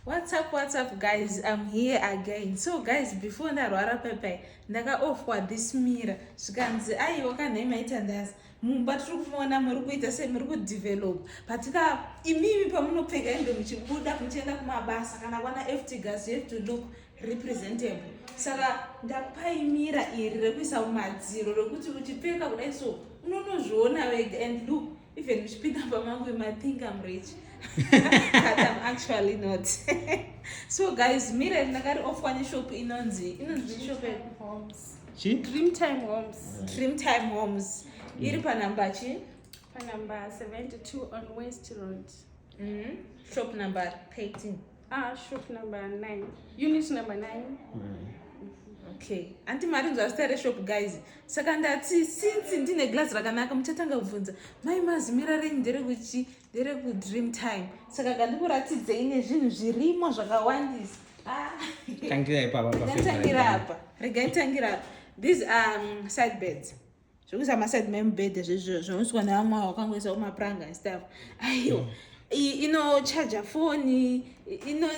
What's up guys, I'm here again. So guys, before ndarwara pepe ndakaofwa this mirror zvikanzi aiwa kanhemaita ndazi mumba tiri kumuona muri kuita semuri kudevelop patika imimi pamunopfeka endo muchibuda muchienda kumabasa kana kwana ftgas you have to look representable. Saka ndakupai mira iri rekuisa mumadziro rekuti uchipfeka kudai so unonozviona wega and look, even uchipinda pamangu you might think I'm rich. But I'm actually not. So guys, mira ndakari ofwa neshop inonzi shop Homes. Chi? DreamTime Homes. DreamTime Homes. Iri panamba chi? Number 72 on West Road. Shop number 13. Shop number 9. Unit number 9. Okay. Anti mari nzvasitare shop guys. Saka ndati since ndine glass rakanaka muchatanga kubvunza mai mazimira renyu nderekuchi ndereku DreamTime. Saka ngandikuratidze ine zvinhu zvirimo zvakawandisa. Regai apa. These are side beds. Zvokuisa maside membed zvoiswa nevamwe wakangoisa kumapuranga and stuff. Ayo. Charger phone,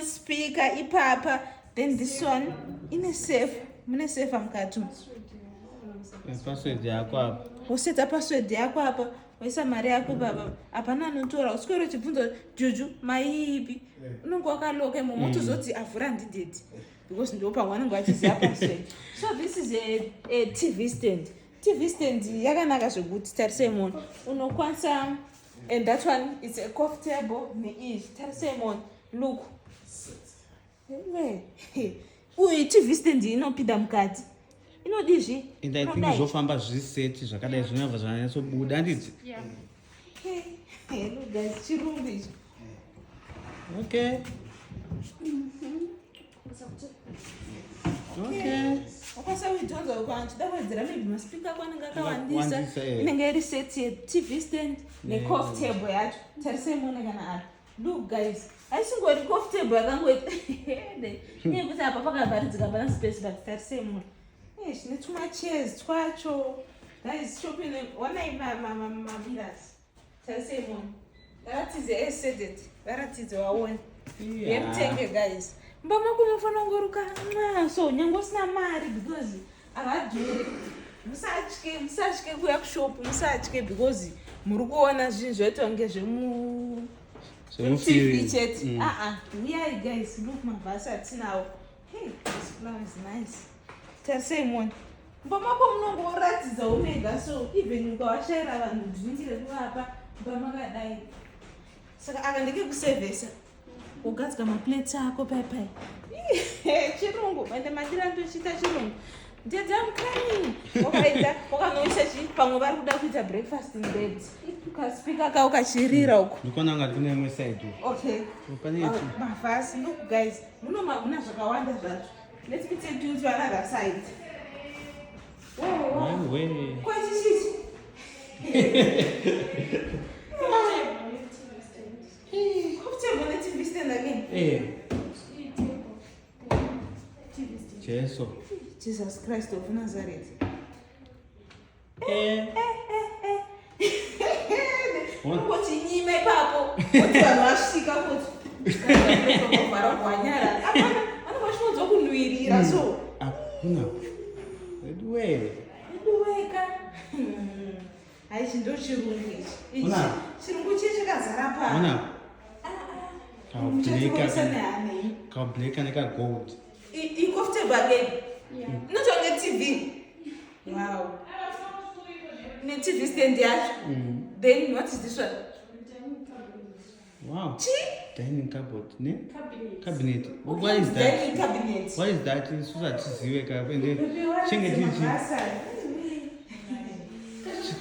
speaker ipapa. Then this one ine safe. Mune safe mukati. Password yako apa. Useta password yako apa. Waisa mari yako baba. Hapana anotora. Usikoro chibvunzo juju maipi. Unongo wakaloka moto zoti avhura ndidedi. Because ndo pamwanenge wachiziva password. So this is a TV stand. TV stand yakanaka zvokuti tarisei munhu unokwanisa, and that one is a coffee table neizvi tarisei munhu look. Uyu TV stand inopinda mukati inodizvi and I think zvofamba zviseti zvakadai zvinobva zvanyatsobuda handiti. Look guys, chirungu ichi. Okay. Wakasa uitonza ukwanchi dawedzera maybe maspika kwanenge akawandisa inenge iri seti ye-TV stand ne-coffee table yacho tarisei muone kana apa. Look guys, aisingori coffee table yakangoita nyekuti apa pakavharidzika hapana space but tarisei muone zvine tumachairs twacho guys. Shopping wanai mamirasi tarisei muone varatidze esedet varatidze waone yemutenge guys. Mbama kunofanira kungoruka so nyange usina mari because avadhuri. Musatye kuya kushop, musatye because muri kuona zvinhu zvoitwa ngezvemu-TV chete. Uyai guys, look mavhasi atinawo. Hey, this flower is nice. Tarisei muone. Mbamako munongoratidza umega so even ukawashaira vanhu dzingire kuvapa mbamakadai. Saka aka ndikekusevhesa ugadzika maplates ako paipai. Chirungu ende mandira ndochita chirungu ndedzamukani wakaita wakanoisa chi pamwe vari kuda kuita breakfast in bed ukaspika ka ukachirira uko ndikona ngati kune imwe side. Okay, mavhasi. Look guys, muna zvakawanda zvacho. Let me take you to another side. Kwachichichi coffee TV stand again. Jesu. Jesus Christ of Nazareth. Kuti nyime papo. Kuti vanhu vasvika kuti. Vara kuwanyara. Vanobva kunwirira so. Akuna. Iduweka. Aichi ndo chirungu ichi. Chirungu chakazara pa. Kableka neka gold. Comfortable again. Not on the TV. Wow. The TV stand there. Then what is this one? Wow. Dining cupboard. Cabinet. What is that? Dining cabinet. What is that? So that is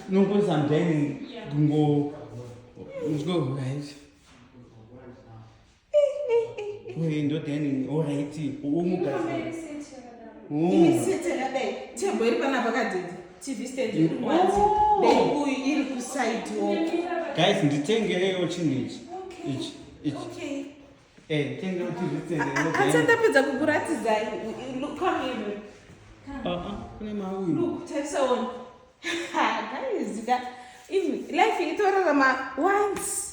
no go some dining. Go. Let's go, guys. Ndo dining alright. Table iri panapa kadhedhi. TV stand iri kubanze. Then uyu iri kuside walk. Guys, nditengerewo chinhu ichi. Okay. Tengerewo TV stand. Atandapedza kukuratidza. Look, come here. Kune mauyu. Look, tarisa one. Guys, life itorarama once.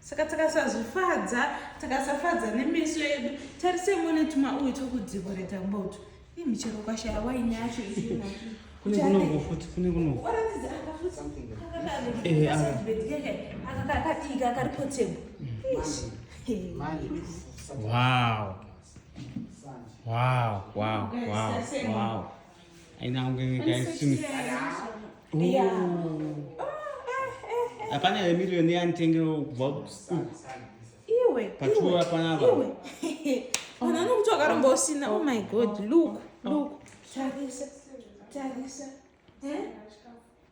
Saka takasazvifadza, takasafadza nemeso edu. Tarise mone tumauyu tokudzikoreta mboto. Ii michero kwashaya waini yacho isina. Kune kuno futhi, kune kuno. Waratidza akafuti. Akadika kari potable. Wow. Wow, wow, wow, wow. And now I'm going to guys to Apana Emilio antengo vobs. Iwe. Patrua panava. Iwe. Oh my God, look. Tarisa.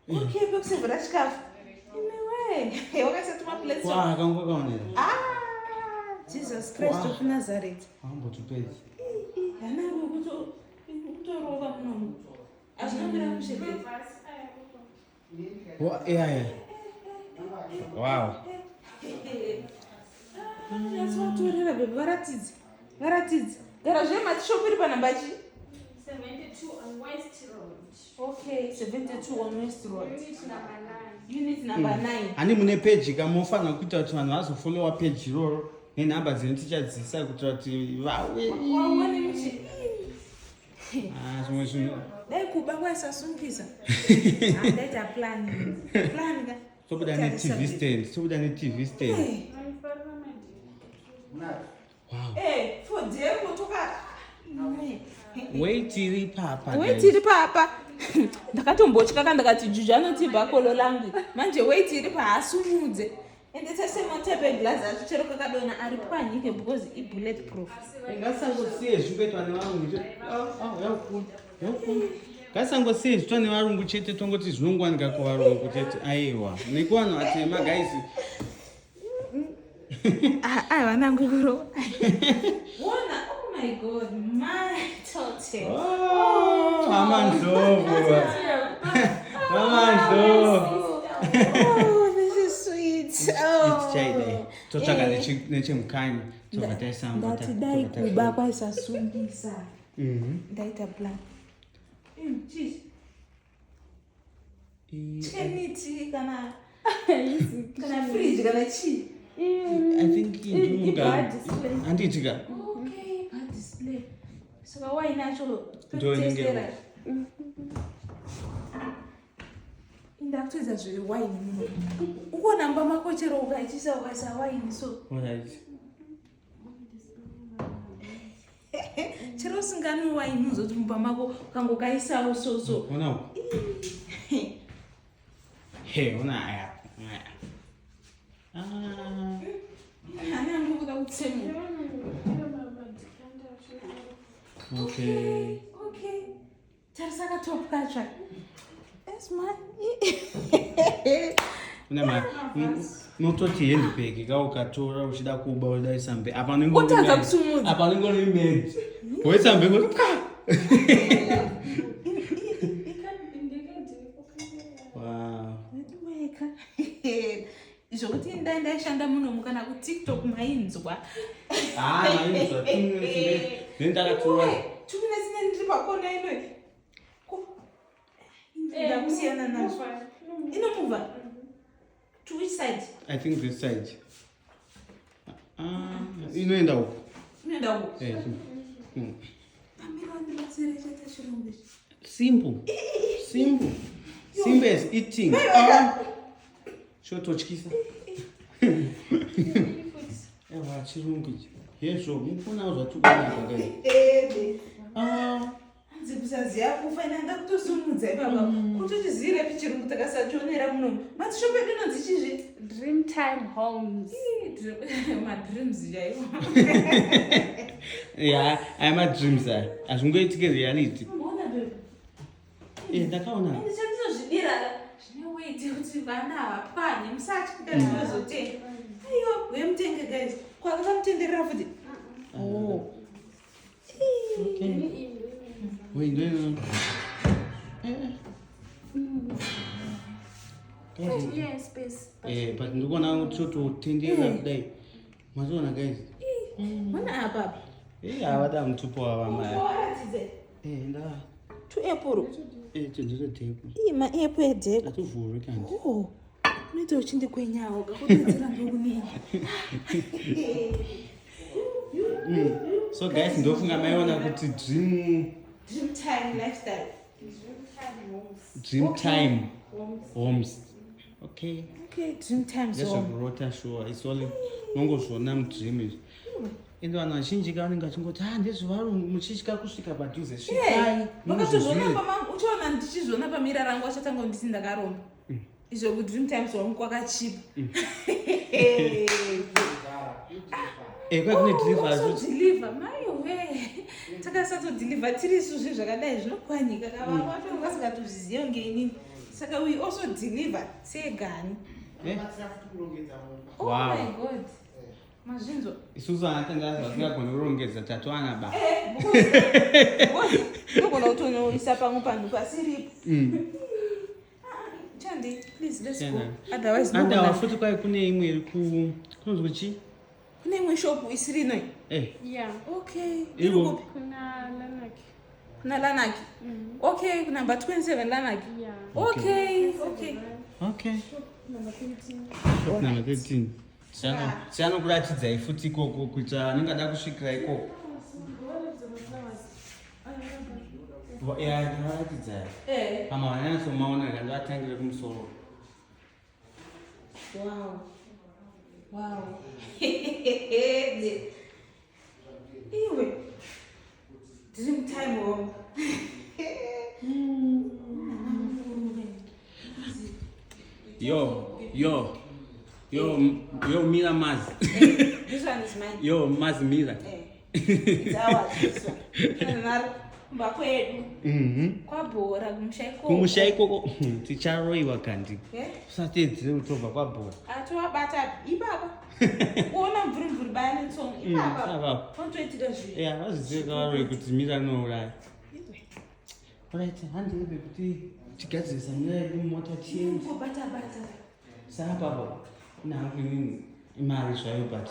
Okay, box of Rashkaf. Anyway, Jesus Christ of Nazareth. Humble to pay. What? Yeah. Wow. That's what we're doing. Where is? Garage mat shop iri pa number 72 on West Road. Okay, 72 on West Road. Unit number 9. Ani mune page kamofana kuita kuti vanhu vazofollowa page iroro nenhamba dzino tichadzisa kuitira kuti vawe. Waone muchi. Zvimwe zvinhu. Dai kuba kwasasungisa. Ndaita plan ka. Sobuda ne TV stand. Wow. For dear kutoka. Wait iri papa. Ndakatombochka ndakati juju anotibva kolo langu. Manje wait iri paasumudze. Ende tasema tepe glass achichero kakadona ari panyike because I bulletproof. Ngasangosiye zvikuitwa nevarungu. Yakuna. Ngasangosiye zvitwa nevarungu chete tongoti zvinongwanika kuvarungu chete. Aiwa. Nekuvanhu vatema guys. Vanangu kuro. Wona, oh my God, my tote. Mamando. Oh, this is sweet. It's chai day. Totsvaga nechemukani. Ndatidai kuba kwaisasungisa. Ndaita plan. Cheese. Cheniti kana fridge kana chi. I think you do. Anditika. Okay, bad display. So why natural? Joining. Ndakutoza zviri wine muno. Ukona mba makochero ukaichisa ukaisa wine so. Alright. Chero singani wine uzoti mba mako kangokaisa so. Ona. Hey, ona aya. Ana nguvuka kutsemu. Okay. Tarisaka top culture. That's my. Nototi handbag kaukatora uchida kuba udai sambe apa Utaza kusumudza. Apa ningoni med wesambe ngo wow Zvokuti ndaishanda muno mukana ku TikTok mainzwa. Mainzwa ndakatora tumina zine ndiri pakona ino. Ndakusiyana nazvo. Inomova. To which side? I think this side. Inoenda huko. Simple as eating. Shotochkisa. Ewa chirungu ichi. Yezvo mufuna zvatukana pakayi. Nzikusaziya kufaina ndakutosumudza baba. Kutotizire pichirungu takasachionera muno. Matishope dinonzi chizvi DreamTime Homes. My dreams jaiwo. Yeah, I'm a dream sir. Azvingoitike reality. Unaona bebe. Ndakaona. Ndichandizozvidira zvine weight kuti vana havapani musati kuda ndinozotenga. Aiyo, wemutenge guys. Kwakamutenderera futi. Oh. Okay. Wait, no. Yeah, space. But ndikuona kutotendera kudai. Mazoona guys. Mana apa? Avada mutupo wavamaya. Waratidze. Nda. To apple. Tendere tepu. Ma apple edeko. Atuvhuri kanti. Oh. unoita uchindikwenyawo kakudetsera ndokunini. So guys, ndofunga maiona kuti DreamTime lifestyle. DreamTime Homes. Okay. Okay, DreamTime That's home. a rota sure. It's only nongozvona mudream izvi. Ende vanhu vazhinji vanenge vachingoti ndezvaro muchisvika kusvika padhuze svikai. Wakatozviona uchiona ndichizviona pamira rangu wachatanga ndisi ndakaromba. Izvo kuDreamTime home kwakachipa. Kwakune deliver maiwe takasatodeliver tiri isusu zvakadai zvinokwanika kavamwe vatonge vasingatozviziva ngeinini saka we also deliver segani. Oh my god mazvinzwa isusu anatanga vasingagoni kurongedza tatowana ba ndogona kutonoisa pamwe panhu pasiripo. Chandi please let's go otherwise andawa futi kwai kune imwe iri kunonzwa chi kune imwe shop isiri ino. Yeah. Okay iri kupi kuna Lanaki. Okay kuna number 27 Lanaki. Yeah. Okay. Shop number 13. Sianokuratidzai futi ikoko kuita anengada kusvikira ikoko. Ndingaratidzai pama vanyanatsomaona kanga atangire kumusoro. Wow. Iwe DreamTime home. Yo Mira Maz. This one is mine. Yo Maz Mira. It's ours this one. Mbakwedu. Kwabhora kumusha ikoko ticharoiwa kandi. Usatedzere utobva kwabhora. Atiwabata ibaba. Kuona mvuri baya netsongo ibaba. Ontoitira zviri. Vazizive kavaroi kuti Mira nouraya. Alright, handilebe kuti tigadzirisa Mira yedu mota tiende. Bata. Saka papa nangu inini imari zvayo but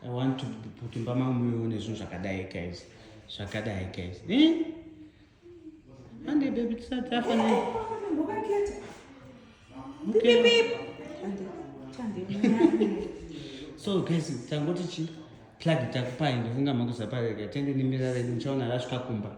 I want to kuti mbamamuione zvinhu zvakadai guys. Ande baby tisati afanai. So guys, tangoti chi plug takupai ndofunga makuzapareka tende nimirara yedu muchaona rasvika kumba.